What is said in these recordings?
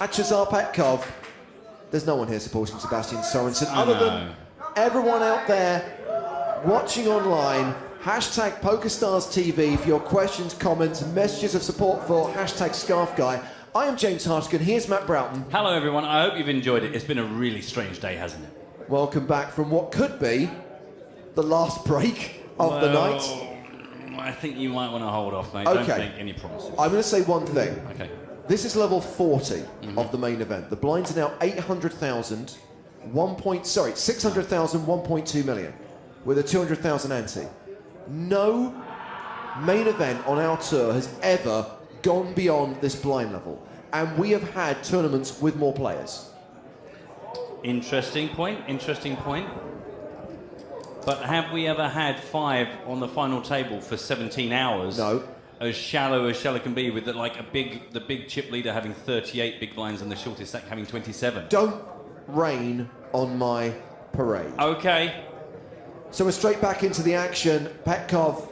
Chazar Petkov. There's no one here supporting Sebastian Sorensen other than everyone out there watching online. Hashtag PokerStars TV for your questions, comments, and messages of support for hashtag Scarf Guy. I am James Hartigan. Here's Matt Broughton. Hello, everyone. I hope you've enjoyed it. It's been a really strange day, hasn't it? Welcome back from what could be the last break of the night. I think you might want to hold off, mate. Okay. Don't make any promises. I'm going to say one thing. Okay. This is level 40 of the main event. The blinds are now 800,000, 600,000, 1.2 million, with a 200,000 ante. No main event on our tour has ever gone beyond this blind level, and we have had tournaments with more players. Interesting point, interesting point. But have we ever had 5 on the final table for 17 hours? No. As shallow can be, with the big chip leader having 38 big blinds and the shortest stack having 27. Don't rain on my parade. Okay. So we're straight back into the action. Petkov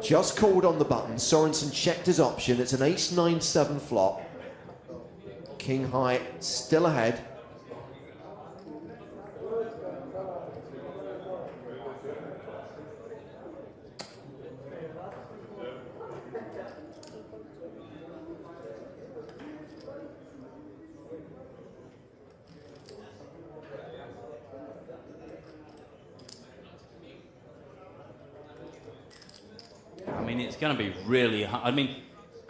just called on the button. Sorensen checked his option. It's an ace-9-7 flop. King high still ahead. I mean, it's going to be really hard. I mean,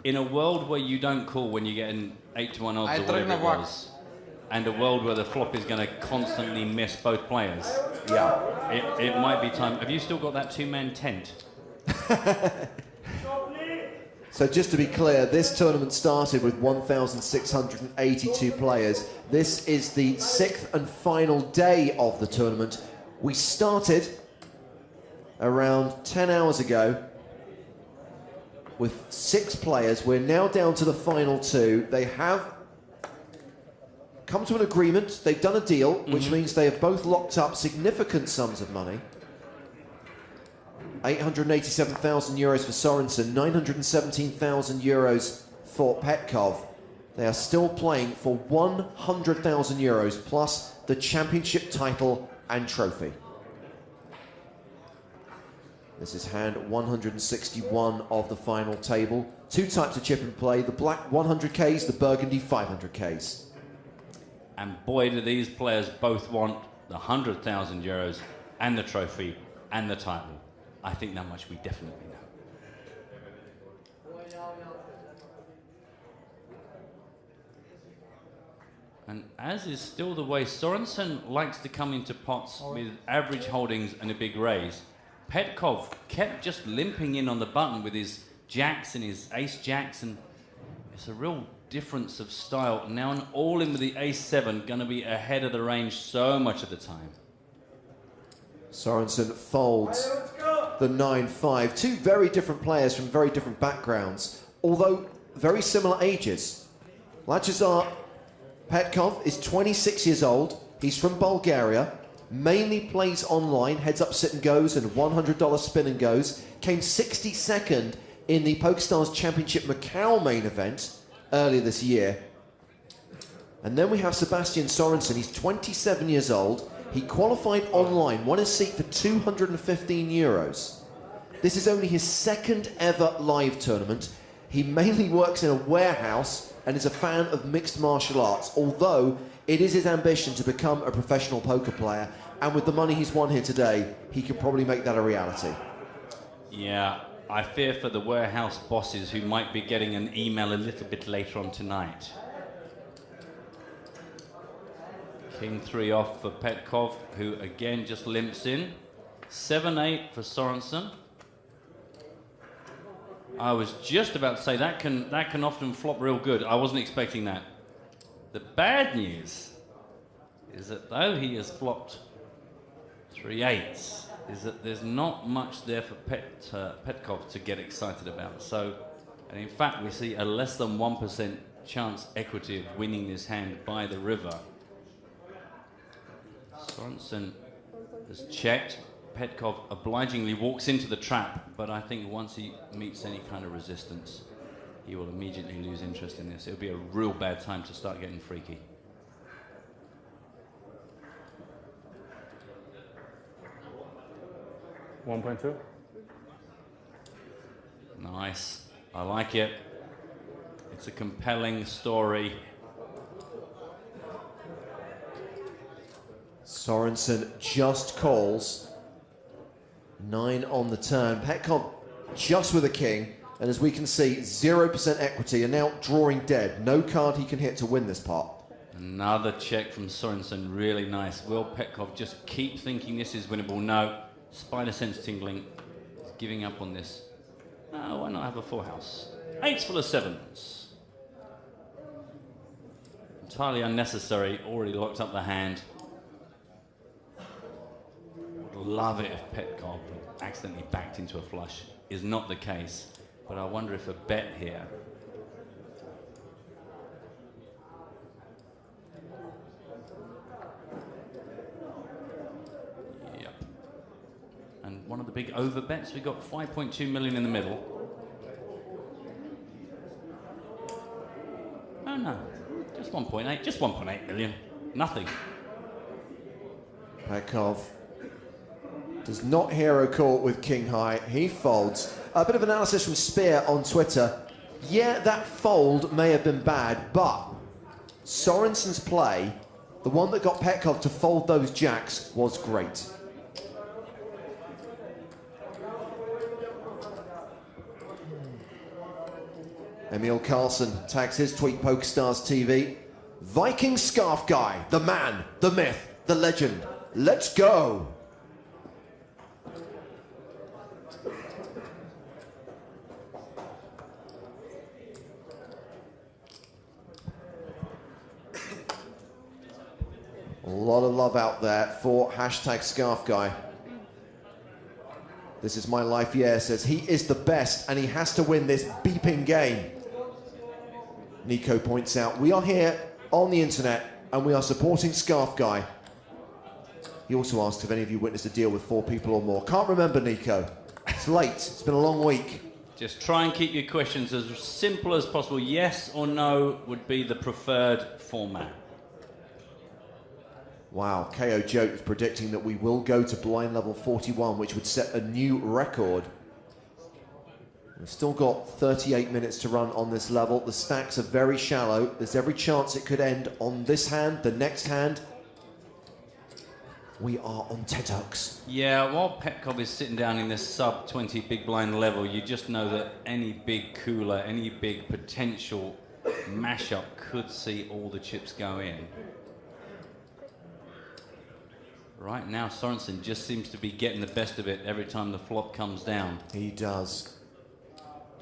in a world where you don't call when you get an 8-1 odds or whatever it was, and a world where the flop is going to constantly miss both players, it might be time. Have you still got that two-man tent? So just to be clear, this tournament started with 1,682 players. This is the 6th and final day of the tournament. We started around 10 hours ago with 6 players. We're now down to the final 2. They have come to an agreement. They've done a deal, which means they have both locked up significant sums of money. 887,000 euros for Sorensen, 917,000 euros for Petkov. They are still playing for 100,000 euros plus the championship title and trophy. This is hand 161 of the final table. 2 types of chip in play, the black 100Ks, the burgundy 500Ks. And boy, do these players both want the 100,000 euros and the trophy and the title. I think that much we definitely know. And as is still the way, Sorensen likes to come into pots with average holdings and a big raise. Petkov kept just limping in on the button with his jacks and his ace jacks, and it's a real difference of style. Now an all-in with the ace-7, going to be ahead of the range so much of the time. Sorensen folds the 9-5. 2 very different players from very different backgrounds, although very similar ages. Lachazar Petkov is 26 years old. He's from Bulgaria. Mainly plays online, heads up sit and goes and $100 spin and goes. Came 62nd in the PokerStars Championship Macau main event earlier this year. And then we have Sebastian Sorensen. He's 27 years old. He qualified online, won his seat for 215 euros. This is only his 2nd ever live tournament. He mainly works in a warehouse and is a fan of mixed martial arts, although it is his ambition to become a professional poker player, and with the money he's won here today, he could probably make that a reality. Yeah, I fear for the warehouse bosses who might be getting an email a little bit later on tonight. King 3 off for Petkov, who again just limps in. 7-8 for Sorensen. I was just about to say that can often flop real good. I wasn't expecting that. The bad news is that though he has flopped 3 8s, is that there's not much there for Petkov to get excited about. So, and in fact, we see a less than 1% chance equity of winning this hand by the river. Sorensen has checked. Petkov obligingly walks into the trap, but I think once he meets any kind of resistance, he will immediately lose interest in this. It would be a real bad time to start getting freaky. $1.2. Nice. I like it. It's a compelling story. Sorensen just calls. 9 on the turn. Petkov just with a king. And as we can see, 0% equity and now drawing dead. No card he can hit to win this pot. Another check from Sorensen. Really nice. Will Petkov just keep thinking this is winnable? No. Spider sense tingling. He's giving up on this. Oh, why not have a full house? 8s full of 7s. Entirely unnecessary. Already locked up the hand. Would love it if Petkov accidentally backed into a flush. Is not the case. But I wonder if a bet here. Yep. And one of the big over bets, we got 5.2 million in the middle. Oh no, just 1.8, just 1.8 million. Nothing. Petkov does not hero call with king high. He folds. A bit of analysis from Spear on Twitter. Yeah, that fold may have been bad, but Sorensen's play, the one that got Petkov to fold those jacks, was great. Emil Carlson tags his tweet PokerStars TV. Viking Scarf Guy, the man, the myth, the legend. Let's go. A lot of love out there for hashtag Scarf Guy. This is my life, yeah, says he is the best and he has to win this beeping game. Nico points out, we are here on the internet and we are supporting Scarf Guy. He also asked if any of you witnessed a deal with 4 people or more. Can't remember, Nico. It's late, it's been a long week. Just try and keep your questions as simple as possible. Yes or no would be the preferred format. Wow, KO Joke is predicting that we will go to blind level 41, which would set a new record. We've still got 38 minutes to run on this level. The stacks are very shallow. There's every chance it could end on this hand, the next hand. We are on tenterhooks. Yeah, while Petkov is sitting down in this sub-20 big blind level, you just know that any big cooler, any big potential mashup could see all the chips go in. Right now, Sorensen just seems to be getting the best of it every time the flop comes down. He does.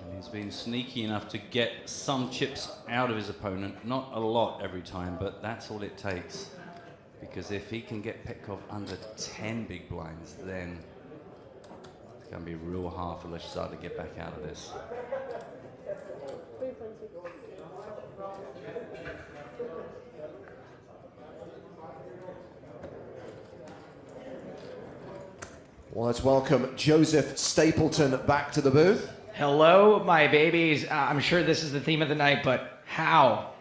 And he's been sneaky enough to get some chips out of his opponent. Not a lot every time, but that's all it takes. Because if he can get Petkov under 10 big blinds, then it's going to be real hard for Leshazar to get back out of this. Well, let's welcome Joseph Stapleton back to the booth. Hello, my babies. I'm sure this is the theme of the night, but how?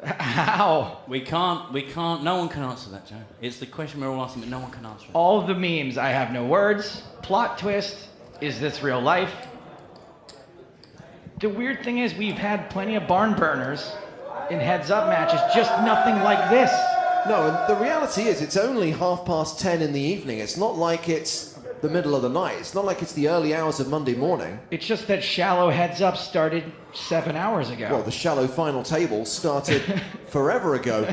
How? We can't, no one can answer that, Joe. It's the question we're all asking, but no one can answer it. All of the memes, I have no words. Plot twist, is this real life? The weird thing is we've had plenty of barn burners in heads-up matches, just nothing like this. No, and the reality is it's only 10:30 in the evening. It's not like it's the middle of the night. It's not like it's the early hours of Monday morning. It's just that shallow heads-up started 7 hours ago. Well, the shallow final table started forever ago.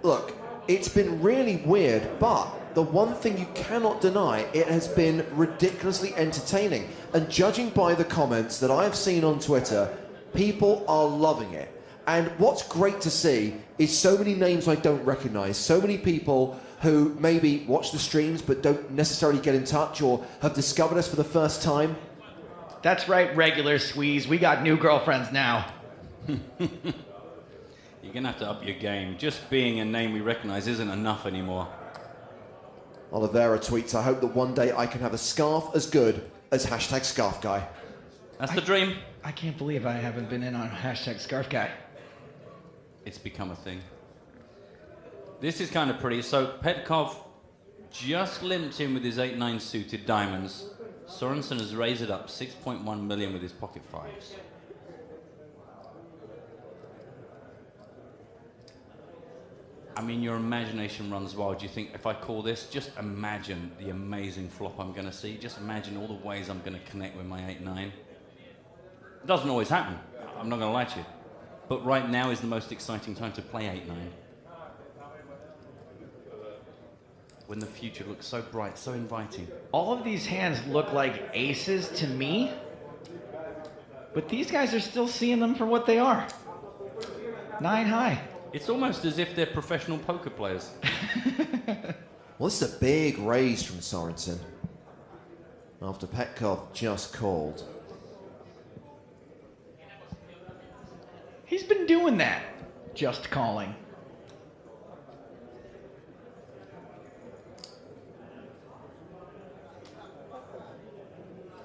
Look, it's been really weird, but the one thing you cannot deny, it has been ridiculously entertaining. And judging by the comments that I've seen on Twitter, people are loving it. And what's great to see is so many names I don't recognize, so many people who maybe watch the streams but don't necessarily get in touch or have discovered us for the first time. That's right, regular Squeeze. We got new girlfriends now. You're going to have to up your game. Just being a name we recognize isn't enough anymore. Oliveira tweets, I hope that one day I can have a scarf as good as hashtag Scarf Guy. That's the dream. I can't believe I haven't been in on hashtag Scarf Guy. It's become a thing. This is kind of pretty. So Petkov just limped in with his 8-9 suited diamonds. Sorensen has raised it up 6.1 million with his pocket fives. I mean, your imagination runs wild. You think, if I call this, just imagine the amazing flop I'm going to see. Just imagine all the ways I'm going to connect with my 8-9. It doesn't always happen. I'm not going to lie to you. But right now is the most exciting time to play 8-9. When the future looks so bright, so inviting. All of these hands look like aces to me, but these guys are still seeing them for what they are. 9 high. It's almost as if they're professional poker players. Well, this is a big raise from Sorensen after Petkov just called. He's been doing that, just calling.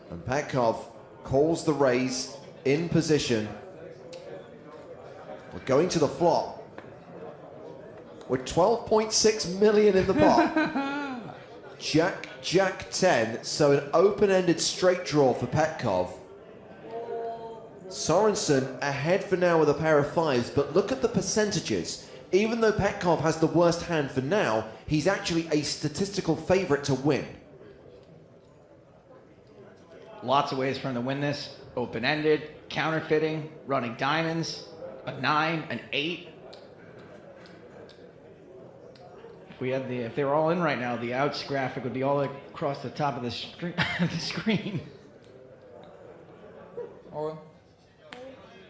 And Petkov calls the raise in position. We're going to the flop. With 12.6 million in the pot. Jack 10, so an open-ended straight draw for Petkov. Sorensen ahead for now with a pair of fives, but look at the percentages. Even though Petkov has the worst hand for now, he's actually a statistical favorite to win. Lots of ways for him to win this. Open-ended, counterfeiting, running diamonds, a 9, an 8. If they were all in right now, the outs graphic would be all across the top of the screen.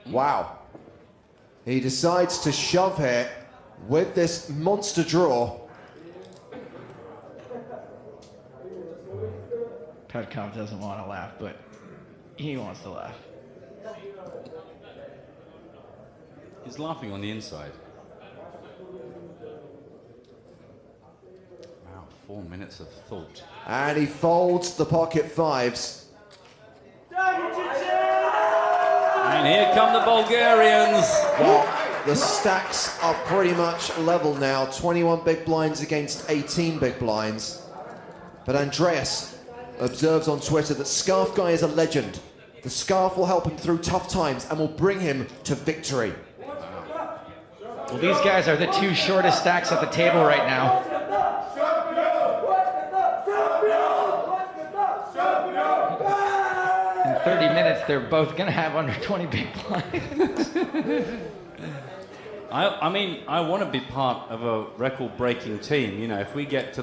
Wow. He decides to shove here with this monster draw. Petkov doesn't want to laugh, but he wants to laugh. He's laughing on the inside. Wow, 4 minutes of thought. And he folds the pocket fives. And here come the Bulgarians. Well, the stacks are pretty much level now. 21 big blinds against 18 big blinds. But Andreas observes on Twitter that Scarf Guy is a legend. The scarf will help him through tough times and will bring him to victory. Well, these guys are the two shortest stacks at the table right now. In 30 minutes, they're both going to have under 20 big blinds. I mean, I want to be part of a record-breaking team. You know, if we get to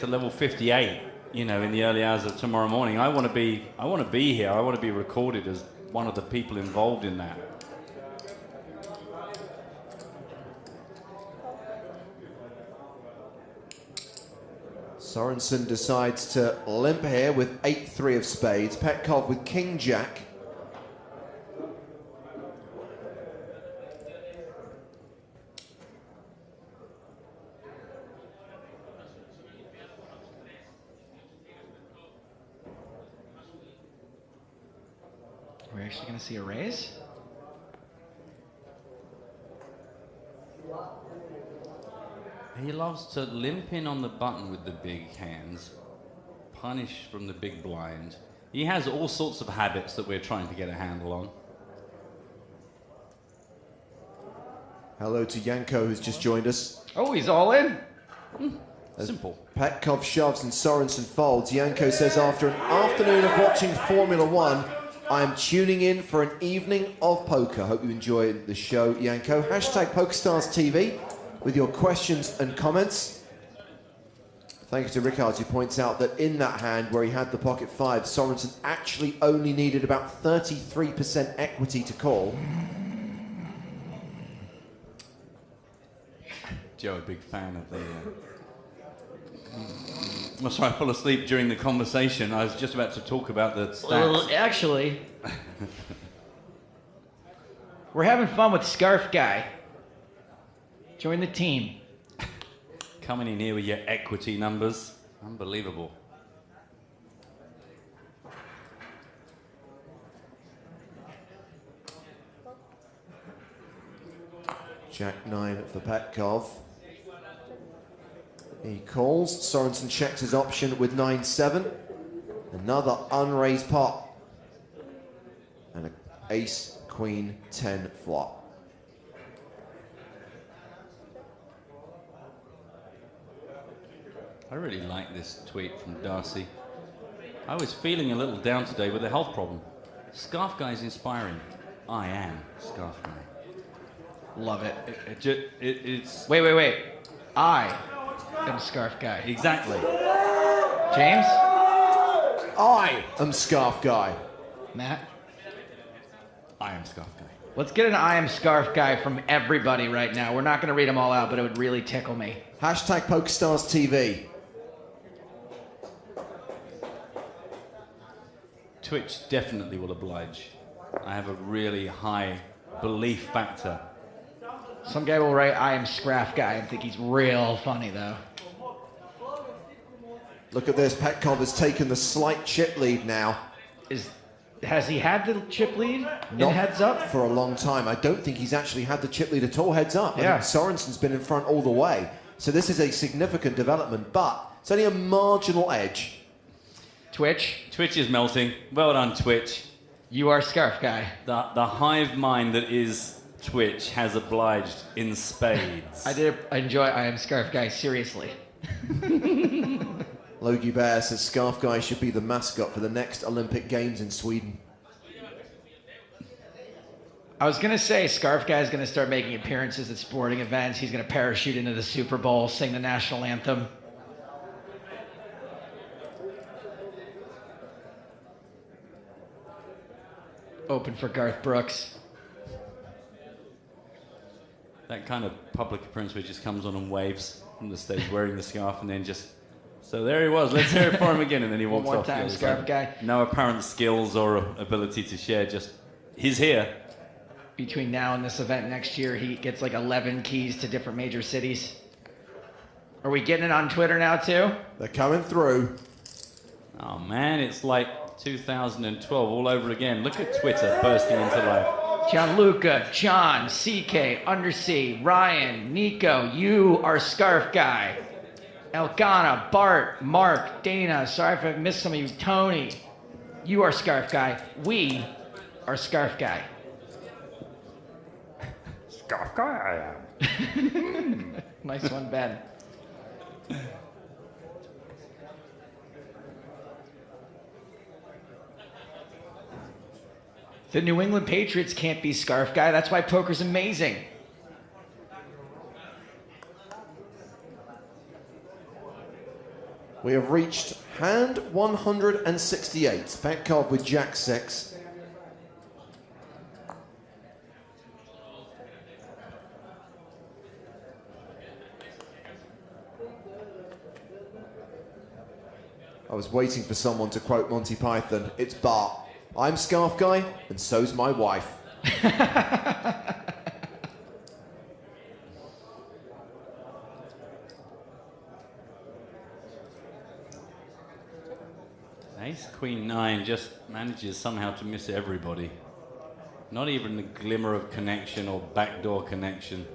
level 58, you know, in the early hours of tomorrow morning, I want to be here. I want to be recorded as one of the people involved in that. Sorensen decides to limp here with 8-3 of spades. Petkov with King Jack. We're actually going to see a raise? He loves to limp in on the button with the big hands, punish from the big blind. He has all sorts of habits that we're trying to get a handle on. Hello to Janko, who's just joined us. Oh, he's all in. Simple. Petkov shoves and Sorensen folds. Janko says, after an afternoon of watching Formula One, I am tuning in for an evening of poker. Hope you enjoy the show, Janko. Hashtag PokerStarsTV with your questions and comments. Thank you to Rickard, who points out that in that hand where he had the pocket five, Sorensen actually only needed about 33% equity to call. Joe, a big fan of the... I'm sorry, I fell asleep during the conversation. I was just about to talk about the stats. Well, actually, we're having fun with Scarf Guy. Join the team. Coming in here with your equity numbers. Unbelievable. Jack 9 for Petkov. He calls. Sorensen checks his option with 9-7. Another unraised pot. And an ace, queen, 10 flop. I really like this tweet from Darcy. I was feeling a little down today with a health problem. Scarf Guy's inspiring. I am Scarf Guy. Love it. It's... Wait. I am Scarf Guy. Exactly. James? I am Scarf Guy. Matt? I am Scarf Guy. Let's get an I am Scarf Guy from everybody right now. We're not going to read them all out, but it would really tickle me. Hashtag PokerStars TV. Twitch definitely will oblige. I have a really high belief factor. Some guy will write I am Scraff Guy and think he's real funny, though. Look at this. Petkov has taken the slight chip lead now. Has he had the chip lead in Not heads up? for a long time. I don't think he's actually had the chip lead at all heads up. Yeah. I think Sorensen's been in front all the way. So this is a significant development, but it's only a marginal edge. Twitch? Twitch is melting. Well done, Twitch. You are Scarf Guy. The hive mind that is Twitch has obliged in spades. I enjoy I am Scarf Guy, seriously. Logie Bear says Scarf Guy should be the mascot for the next Olympic Games in Sweden. I was going to say Scarf Guy is going to start making appearances at sporting events. He's going to parachute into the Super Bowl, sing the national anthem. Open for Garth Brooks. That kind of public appearance where he just comes on and waves from the stage wearing the scarf and then just... So there he was. Let's hear it for him again. And then he walks One off. time, Scarf Guy. No apparent skills or ability to share. Just he's here. Between now and this event next year, he gets like 11 keys to different major cities. Are we getting it on Twitter now too? They're coming through. Oh man, it's like 2012 all over again. Look at Twitter bursting into life. Gianluca, John, CK, Undersea, Ryan, Nico, you are Scarf Guy. Elkanah, Bart, Mark, Dana, sorry if I missed some of you, Tony, you are Scarf Guy. We are Scarf Guy. Scarf Guy, I am. Nice one, Ben. The New England Patriots can't be Scarf Guy. That's why poker's amazing. We have reached hand 168. Petkov with Jack 6. I was waiting for someone to quote Monty Python. It's Bart. I'm Scarf Guy, and so's my wife. Ace Queen 9 just manages somehow to miss everybody. Not even a glimmer of connection or backdoor connection.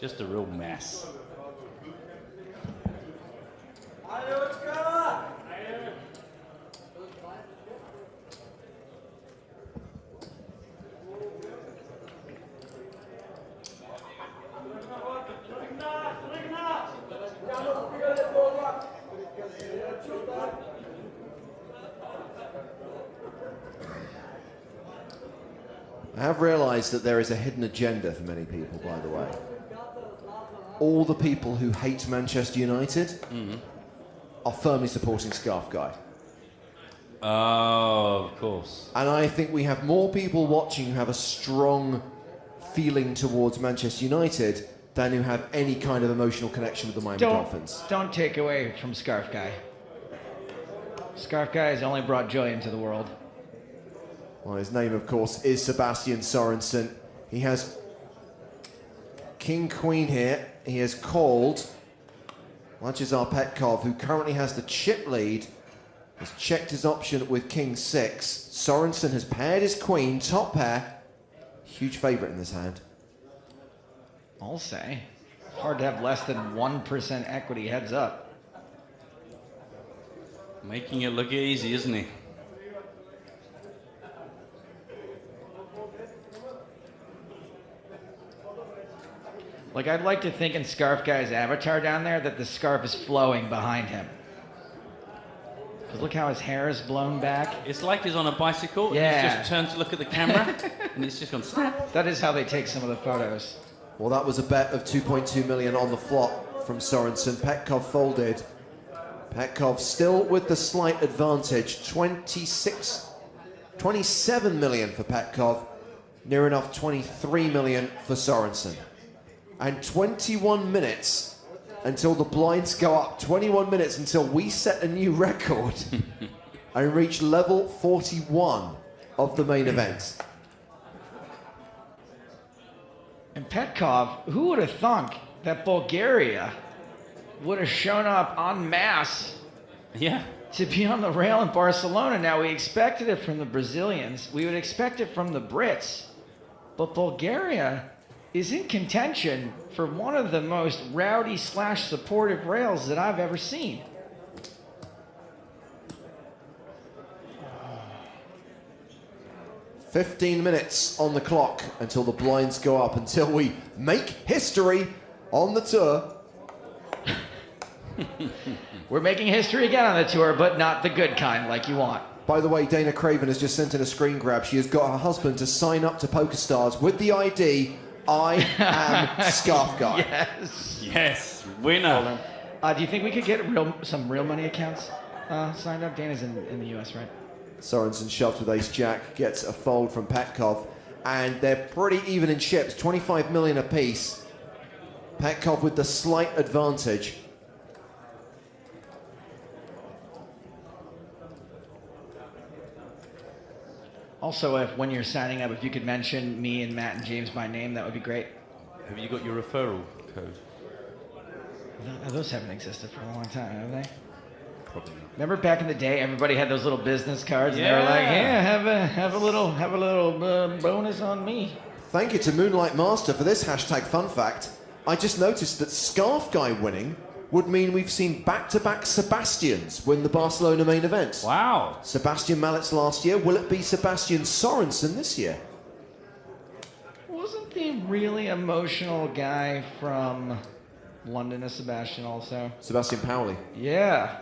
Just a real mess. I have realised that there is a hidden agenda for many people, by the way. All the people who hate Manchester United are firmly supporting Scarf Guy. Oh, of course. And I think we have more people watching who have a strong feeling towards Manchester United than who have any kind of emotional connection with the Miami Dolphins. Don't take away from Scarf Guy. Scarf Guy has only brought joy into the world. Well, his name, of course, is Sebastian Sorensen. He has King Queen here. He has called Lachizar Petkov, who currently has the chip lead, has checked his option with King 6. Sorensen has paired his Queen, top pair. Huge favourite in this hand. I'll say. Hard to have less than 1% equity, heads up. Making it look easy, isn't he? Like, I'd like to think in Scarf Guy's avatar down there that the scarf is flowing behind him. Because look how his hair is blown back. It's like he's on a bicycle. Yeah. And he's just turned to look at the camera, and it's just gone snap. That is how they take some of the photos. Well, that was a bet of 2.2 million on the flop from Sorensen. Petkov folded. Petkov still with the slight advantage. 27 million for Petkov. Near enough 23 million for Sorensen. And 21 minutes until the blinds go up. 21 minutes until we set a new record and reach level 41 of the main event. And Petkov, who would have thunk that Bulgaria would have shown up en masse Yeah. to be on the rail in Barcelona? Now, we expected it from the Brazilians. We would expect it from the Brits. But Bulgaria is in contention for one of the most rowdy / supportive rails that I've ever seen. "15 minutes on the clock until the blinds go up, until we make history on the tour." We're making history again on the tour, but not the good kind like you want. By the way, Dana Craven has just sent in a screen grab. She has got her husband to sign up to PokerStars with the ID, "I am Scarf Guy." Yes. Yes. Winner. Do you think we could get some real money accounts signed up? Dana's in the US, right? Sorensen shoves with ace-jack, gets a fold from Petkov, and they're pretty even in chips, 25 million apiece. Petkov with the slight advantage. Also, when you're signing up, if you could mention me and Matt and James by name, that would be great. Have you got your referral code? Those haven't existed for a long time, have they? Probably not. Remember back in the day, everybody had those little business cards, and they were like, Yeah. "Yeah, have a little bonus on me." Thank you to Moonlight Master for this hashtag fun fact. I just noticed that Scarf Guy winning would mean we've seen back-to-back Sebastians win the Barcelona main event. Wow. Sebastian Mallets last year. Will it be Sebastian Sorensen this year? Wasn't the really emotional guy from London a Sebastian also? Sebastian Paoli. Yeah,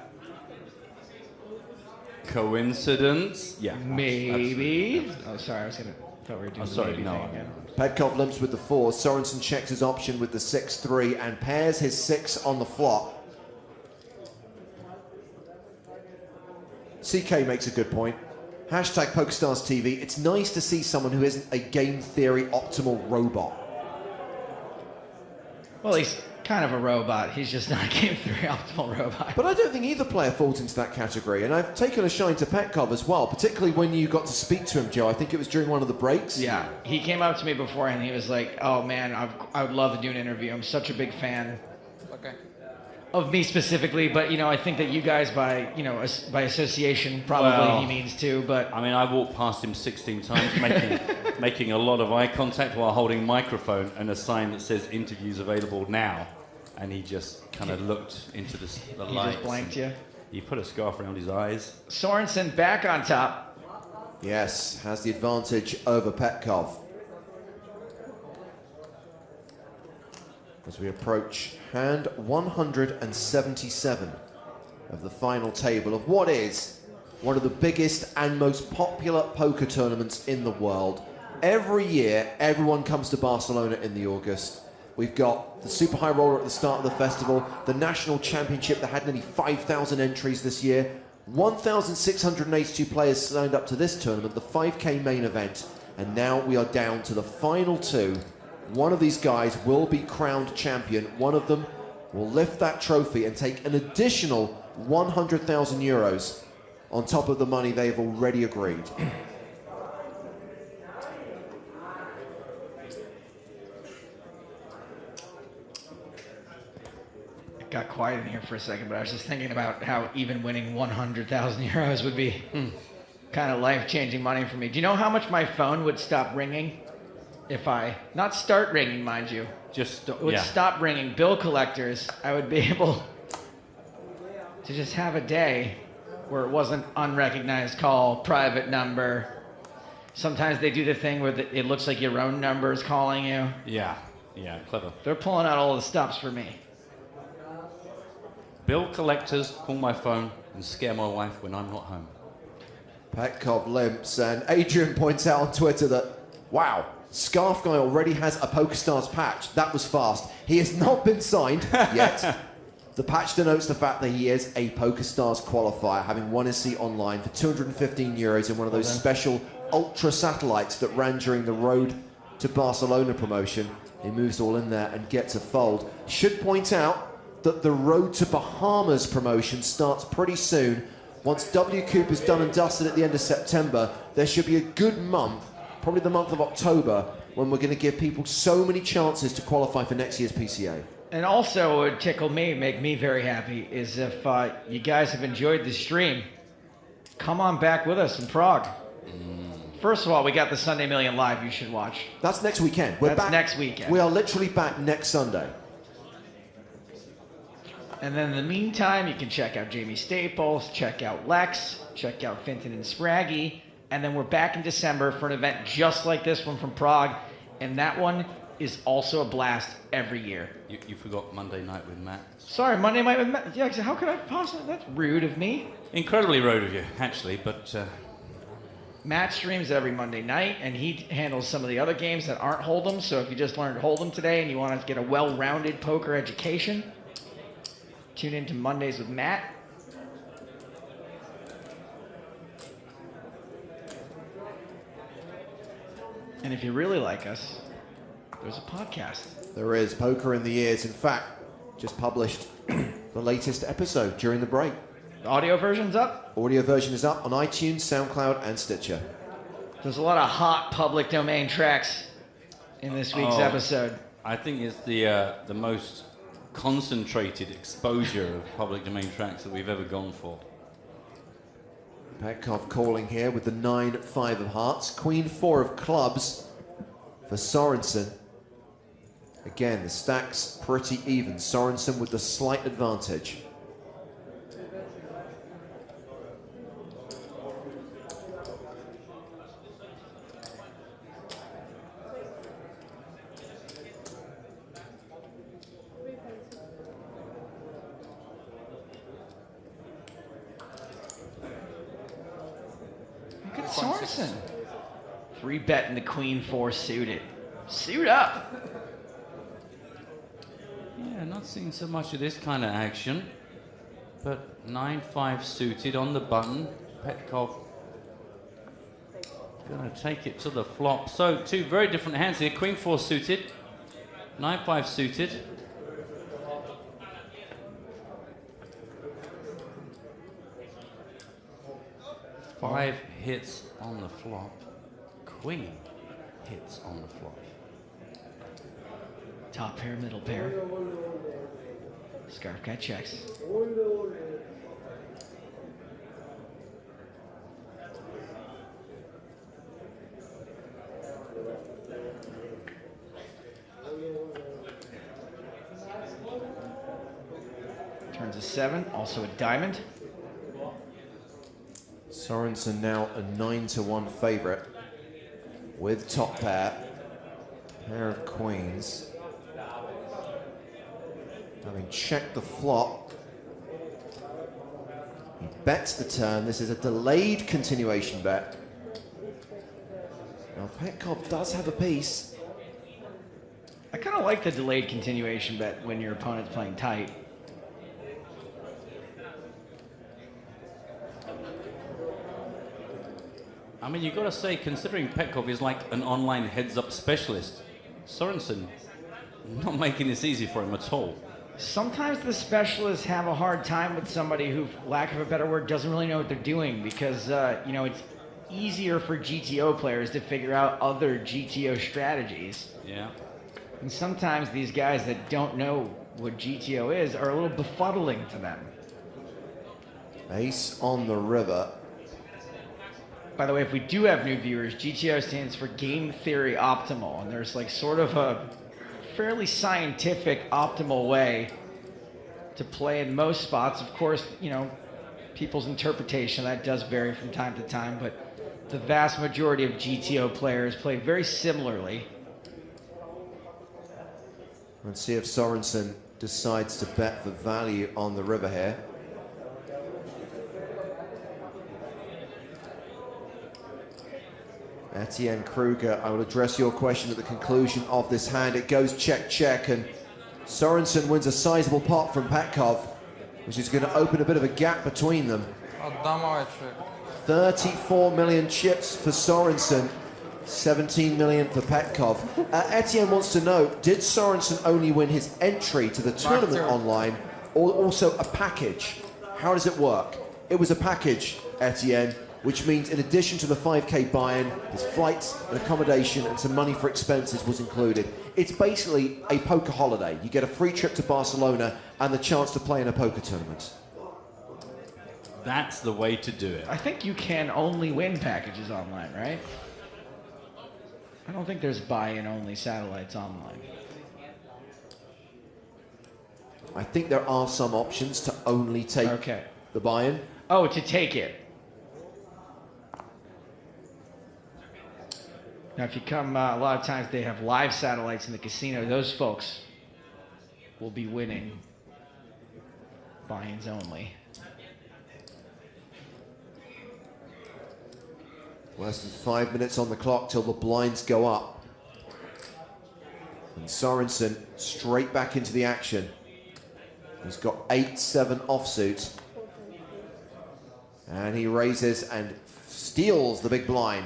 Coincidence? Yeah. maybe. Oh, sorry, I thought we were doing Oh, the sorry, maybe no. thing again. Petkov limps with the 4. Sorensen checks his option with the 6-3 and pairs his 6 on the flop. CK makes a good point. Hashtag PokerStars TV. It's nice to see someone who isn't a game theory optimal robot. Well, he's kind of a robot. He's just not a game theory optimal robot. But I don't think either player falls into that category. And I've taken a shine to Petkov as well, particularly when you got to speak to him, Joe. I think it was during one of the breaks. Yeah, he came up to me before and he was like, "Oh man, I would love to do an interview. I'm such a big fan." Okay. Of me specifically, but I think that you guys by association probably Well, he means too, but I mean, I walked past him 16 times, making a lot of eye contact while holding a microphone and a sign that says "interviews available now," and he just kind of looked into the he lights. just blanked you. He put a scarf around his eyes. Sorensen back on top. Yes, has the advantage over Petkov. As we approach hand 177 of the final table of what is one of the biggest and most popular poker tournaments in the world. Every year, everyone comes to Barcelona in the August. We've got the Super High Roller at the start of the festival, the National Championship that had nearly 5,000 entries this year, 1,682 players signed up to this tournament, the 5K main event, and now we are down to the final 2. One of these guys will be crowned champion. One of them will lift that trophy and take an additional 100,000 euros on top of the money they have already agreed. It got quiet in here for a second, but I was just thinking about how even winning 100,000 euros would be kind of life-changing money for me. Do you know how much my phone would stop ringing if I, not start ringing, mind you, Just it would stop ringing bill collectors, I would be able to just have a day where it wasn't unrecognized call, private number. Sometimes they do the thing where it looks like your own number is calling you. Yeah, clever. They're pulling out all the stops for me. Bill collectors call my phone and scare my wife when I'm not home. Petkov limps, and Adrian points out on Twitter that, wow, Scarf Guy already has a PokerStars patch. That was fast. He has not been signed yet. The patch denotes the fact that he is a PokerStars qualifier, having won his seat online for €215 in one of those special ultra satellites that ran during the Road to Barcelona promotion. He moves all in there and gets a fold. Should point out that the Road to Bahamas promotion starts pretty soon. Once W Coupe is done and dusted at the end of September, there should be a good month, probably the month of October, when we're going to give people so many chances to qualify for next year's PCA. And also, what would tickle me, make me very happy, is if you guys have enjoyed the stream, come on back with us in Prague. First of all, we got the Sunday Million Live you should watch. That's next weekend. That's back next weekend. We are literally back next Sunday. And then in the meantime, you can check out Jamie Staples, check out Lex, check out Finton and Spraggy. And then we're back in December for an event just like this one from Prague. And that one is also a blast every year. You forgot Monday night with Matt. Sorry, Monday night with Matt. Yeah, how could I possibly? That's rude of me. Incredibly rude of you, actually, but... Matt streams every Monday night, and he handles some of the other games that aren't Hold'em. So if you just learned Hold'em today and you want to get a well-rounded poker education, tune in to Mondays with Matt. And if you really like us, there's a podcast. There is Poker in the Ears. In fact, just published the latest episode during the break. The audio version's up? Audio version is up on iTunes, SoundCloud, and Stitcher. There's a lot of hot public domain tracks in this week's episode. I think it's the most concentrated exposure of public domain tracks that we've ever gone for. Petkov calling here with the 9-5 of hearts. Queen 4 of clubs for Sorensen. Again, the stack's pretty even. Sorensen with the slight advantage. Look at Sorensen. 3-bet in the Queen 4 suited. Suit up. Yeah, not seeing so much of this kind of action, but 9-5 suited on the button. Petkov going to take it to the flop. So two very different hands here. Queen 4 suited, 9-5 suited. Five hits on the flop. Queen hits on the flop. Top pair, middle pair. Scarf guy checks. Turns a 7, also a diamond. Sorensen now a 9-1 favorite with top pair of queens. Having checked the flop, he bets the turn. This is a delayed continuation bet. Now Petkov does have a piece. I kind of like the delayed continuation bet when your opponent's playing tight. I mean, you've got to say, considering Petkov is like an online heads-up specialist, Sorensen not making this easy for him at all. Sometimes the specialists have a hard time with somebody who, lack of a better word, doesn't really know what they're doing because, you know, it's easier for GTO players to figure out other GTO strategies. Yeah. And sometimes these guys that don't know what GTO is are a little befuddling to them. Ace on the river. By the way, if we do have new viewers, GTO stands for Game Theory Optimal, and there's like sort of a fairly scientific optimal way to play in most spots. Of course, you know, people's interpretation, that does vary from time to time, but the vast majority of GTO players play very similarly. Let's see if Sorensen decides to bet the value on the river here. Etienne Kruger, I will address your question at the conclusion of this hand. It goes check, check, and Sorensen wins a sizable pot from Petkov, which is going to open a bit of a gap between them. 34 million chips for Sorensen, 17 million for Petkov. Etienne wants to know, did Sorensen only win his entry to the tournament online, or also a package? How does it work? It was a package, Etienne, which means in addition to the 5K buy-in, his flights and accommodation and some money for expenses was included. It's basically a poker holiday. You get a free trip to Barcelona and the chance to play in a poker tournament. That's the way to do it. I think you can only win packages online, right? I don't think there's buy-in only satellites online. I think there are some options to only take the buy-in. Oh, to take it. Now, if you come, a lot of times they have live satellites in the casino. Those folks will be winning buy-ins only. Less than 5 minutes on the clock till the blinds go up. And Sorensen straight back into the action. He's got 8-7 offsuit. And he raises and steals the big blind.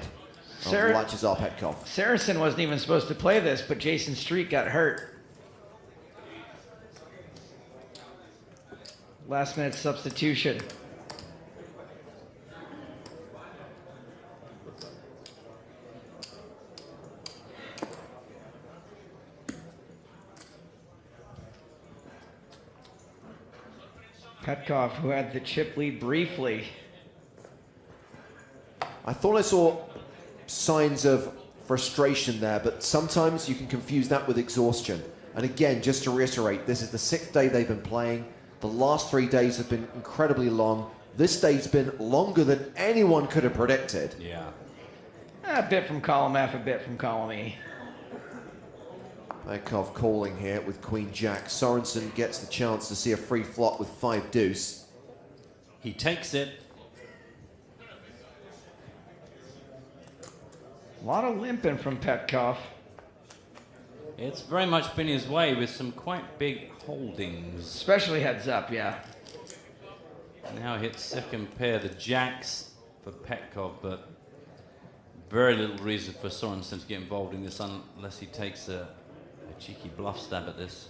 Lachazar Petkov. Saracen wasn't even supposed to play this, but Jason Street got hurt. Last minute substitution. Petkov, who had the chip lead briefly. I thought I saw signs of frustration there, but sometimes you can confuse that with exhaustion. And again, just to reiterate, this is the 6th day they've been playing. The last 3 days have been incredibly long. This day's been longer than anyone could have predicted. Yeah. A bit from column F, a bit from column E. Petkov calling here with Queen Jack. Sorensen gets the chance to see a free flop with 5 deuce. He takes it. A lot of limping from Petkov. It's very much been his way with some quite big holdings. Especially heads up, yeah. Now hits second pair, the jacks for Petkov, but very little reason for Sorensen to get involved in this unless he takes a cheeky bluff stab at this.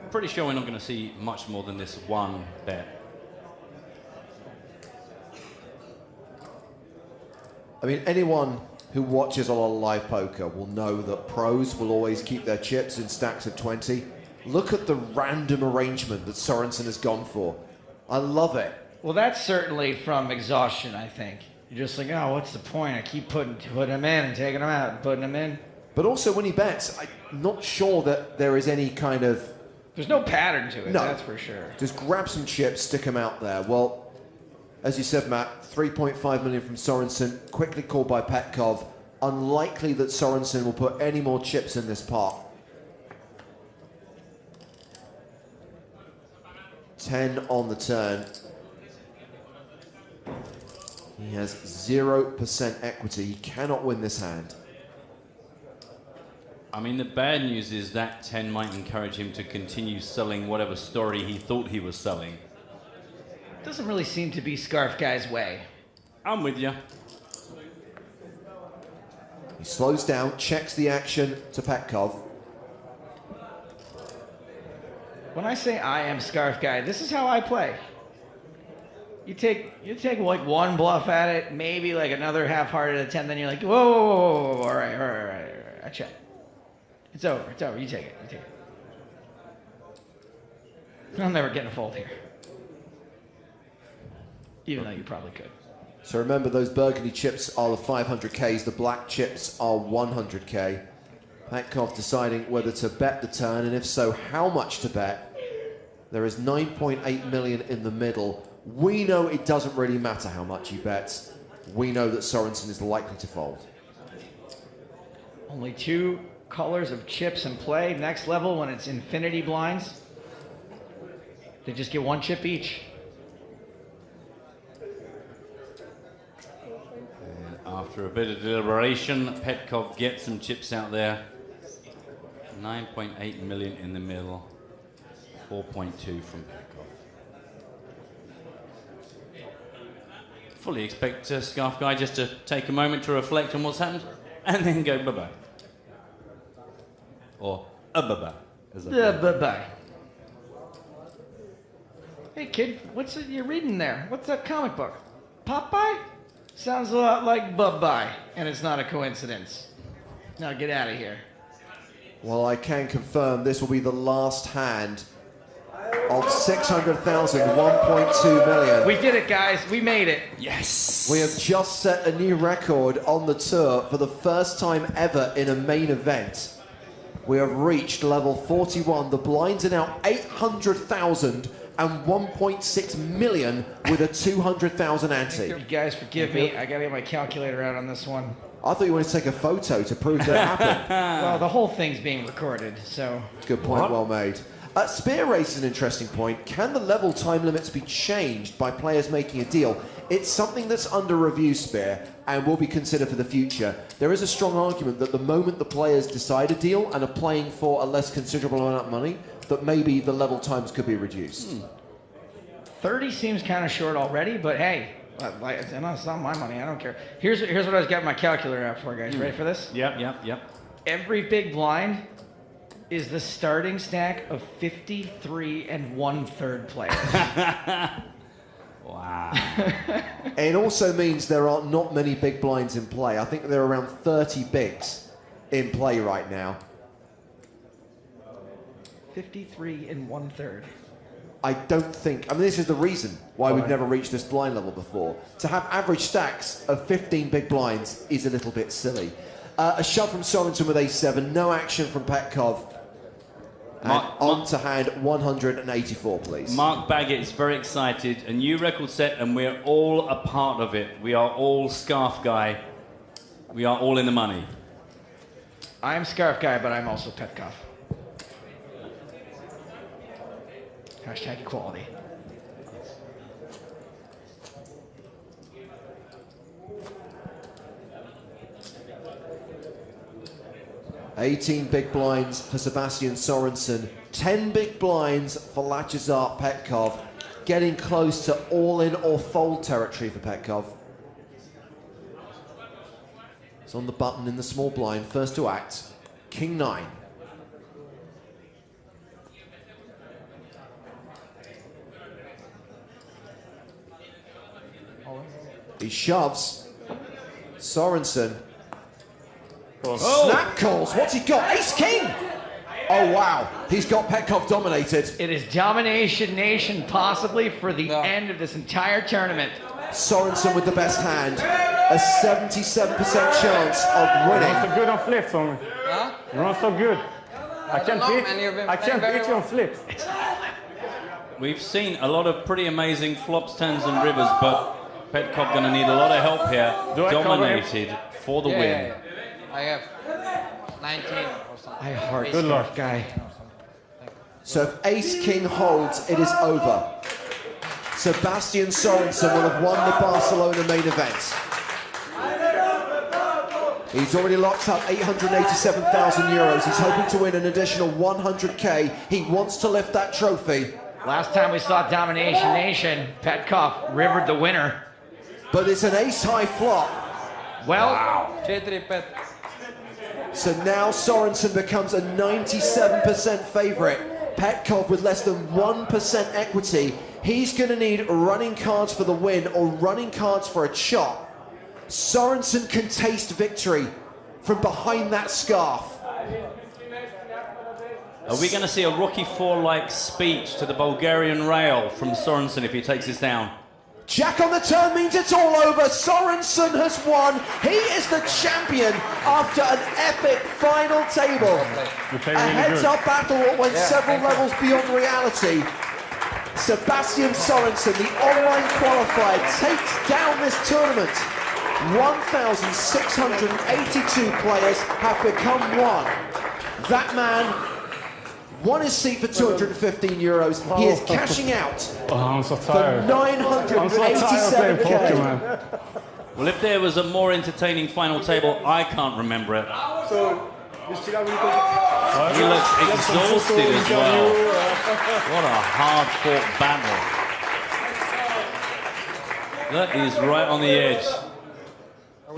Pretty sure we're not going to see much more than this one bet. I mean, anyone who watches a lot of live poker will know that pros will always keep their chips in stacks of 20. Look at the random arrangement that Sorensen has gone for. I love it. Well, that's certainly from exhaustion, I think. You're just like, oh, what's the point? I keep putting him in and taking him out and putting him in. But also when he bets, I'm not sure that there is any kind of... There's no pattern to it, no. That's for sure. Just grab some chips, stick them out there. Well, as you said, Matt, 3.5 million from Sorensen, quickly called by Petkov. Unlikely that Sorensen will put any more chips in this pot. 10 on the turn. He has 0% equity. He cannot win this hand. I mean, the bad news is that 10 might encourage him to continue selling whatever story he thought he was selling. Doesn't really seem to be Scarf Guy's way. I'm with you. He slows down, checks the action to Petkov. When I say I am Scarf Guy, this is how I play. You take like one bluff at it, maybe like another half-hearted attempt, then you're like, whoa, all right. I check. It's over. It's over. You take it. You take it. I'm never getting a fold here. Even though you probably could. So remember, those burgundy chips are the 500Ks, the black chips are 100K. Petkov deciding whether to bet the turn, and if so, how much to bet. There is 9.8 million in the middle. We know it doesn't really matter how much he bets. We know that Sorensen is likely to fold. Only 2 colors of chips in play. Next level, when it's infinity blinds, they just get 1 chip each. After a bit of deliberation, Petkov gets some chips out there. 9.8 million in the middle, 4.2 from Petkov. Fully expect Scarf Guy just to take a moment to reflect on what's happened and then go bye-bye. Or a bye-bye. Yeah, bye-bye. Hey kid, what's it you're reading there? What's that comic book? Popeye? Sounds a lot like bye-bye, and it's not a coincidence. Now get out of here. Well, I can confirm this will be the last hand of 600,000, 1.2 million. We did it, guys. We made it. Yes! We have just set a new record on the tour for the first time ever in a main event. We have reached level 41. The blinds are now 800,000 and 1.6 million with a 200,000 ante. You guys forgive me. I gotta get my calculator out on this one. I thought you wanted to take a photo to prove that it happened. Well, the whole thing's being recorded, so... Good point, well made. Spear raises an interesting point. Can the level time limits be changed by players making a deal? It's something that's under review, Spear, and will be considered for the future. There is a strong argument that the moment the players decide a deal and are playing for a less considerable amount of money, that maybe the level times could be reduced. 30 seems kind of short already, but hey, it's not my money. I don't care. Here's what I was getting my calculator out for, guys. Ready for this? Yep. Every big blind is the starting stack of 53 1/3 players. Wow. It also means there are not many big blinds in play. I think there are around 30 bigs in play right now. 53 1/3. I don't think, I mean, this is the reason why we've never reached this blind level before. To have average stacks of 15 big blinds is a little bit silly. A shove from Sorensen with a7, no action from Petkov. And on to hand 184, please. Mark Baggett's very excited. A new record set, and we're all a part of it. We are all Scarf Guy. We are all in the money. I'm Scarf Guy, but I'm also Petkov. Hashtag equality. $18 big blinds for Sebastian Sorensen, 10 big blinds for Lachazar Petkov, getting close to all-in or fold territory for Petkov. It's on the button in the small blind, first to act, King 9. He shoves. Sorensen. Snap calls. What's he got? Ace King! Oh, wow. He's got Petkov dominated. It is Domination Nation, possibly for the end of this entire tournament. Sorensen with the best hand. A 77% chance of winning. You're not so good on flips, homie. Huh? You're not so good. I can't beat you on flips. We've seen a lot of pretty amazing flops, turns, and rivers, but Petkov going to need a lot of help here. Dominated for the win. Yeah. I have 19 or something. I heart Good luck. Scarf Guy. So if Ace King holds, it is over. Sebastian Sorensen will have won the Barcelona main event. He's already locked up 887,000 euros. He's hoping to win an additional 100K. He wants to lift that trophy. Last time we saw Domination Nation, Petkov rivered the winner. But it's an ace-high flop. Well, So now Sorensen becomes a 97% favorite. Petkov with less than 1% equity. He's going to need running cards for the win or running cards for a chop. Sorensen can taste victory from behind that scarf. Are we going to see a Rocky IV-like speech to the Bulgarian rail from Sorensen if he takes this down? Jack on the turn means it's all over. Sorensen has won. He is the champion after an epic final table. A heads-up battle that went several levels beyond reality. Sebastian Sorensen, the online qualifier, takes down this tournament. 1,682 players have become one. That man won his seat for €215. He is cashing out I'm so for tired. 987k. Well, if there was a more entertaining final table, I can't remember it. He looks exhausted as well. What a hard-fought battle. That is right on the edge.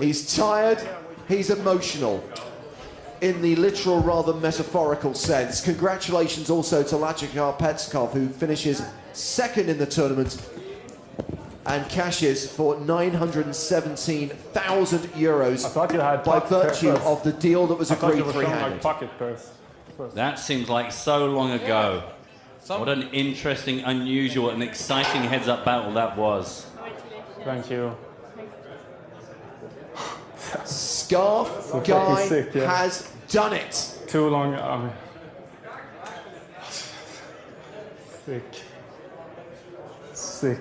He's tired, he's emotional. In the literal, rather metaphorical sense. Congratulations also to Lachikar Petskov, who finishes second in the tournament and cashes for €917,000 by virtue of the deal that was agreed three-handed. That seems like so long ago. What an interesting, unusual, and exciting heads-up battle that was. Thank you. Scarf Guy has done it. Too long. Sick.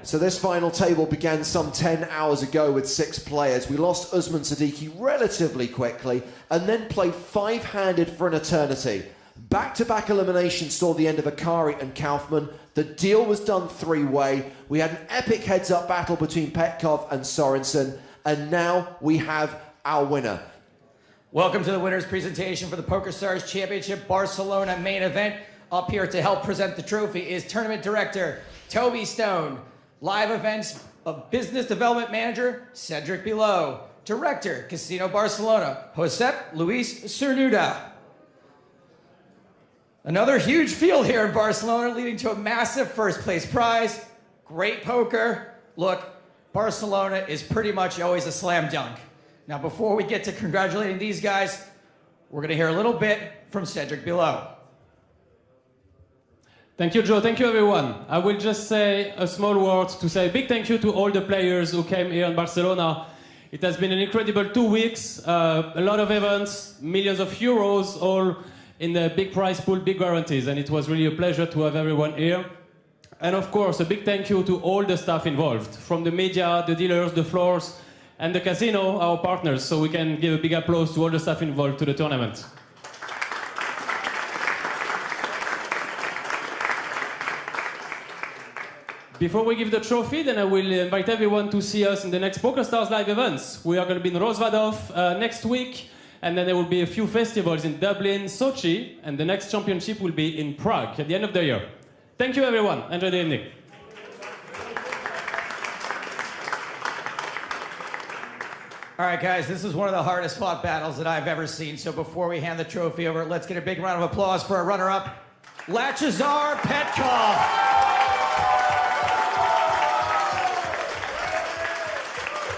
So this final table began some 10 hours ago with 6 players. We lost Usman Siddiqui relatively quickly and then played five-handed for an eternity. Back-to-back eliminations saw the end of Akari and Kaufman. The deal was done three-way. We had an epic heads-up battle between Petkov and Sorensen, and now we have our winner. Welcome to the winner's presentation for the PokerStars Championship Barcelona main event. Up here to help present the trophy is Tournament Director Toby Stone, Live Events of Business Development Manager Cedric Below, Director Casino Barcelona Josep Luis Cernuda. Another huge field here in Barcelona, leading to a massive first place prize. Great poker. Look, Barcelona is pretty much always a slam dunk. Now, before we get to congratulating these guys, we're going to hear a little bit from Cedric Below. Thank you, Joe. Thank you, everyone. I will just say a small word to say a big thank you to all the players who came here in Barcelona. It has been an incredible 2 weeks, a lot of events, millions of euros, all in the big prize pool, big guarantees, and it was really a pleasure to have everyone here. And of course, a big thank you to all the staff involved, from the media, the dealers, the floors, and the casino, our partners, so we can give a big applause to all the staff involved to the tournament. Before we give the trophy, then I will invite everyone to see us in the next PokerStars live events. We are going to be in Rozvadov next week, and then there will be a few festivals in Dublin, Sochi, and the next championship will be in Prague at the end of the year. Thank you, everyone. Enjoy the evening. All right, guys, this is one of the hardest fought battles that I've ever seen. So before we hand the trophy over, let's get a big round of applause for our runner-up, Lachazar Petkov.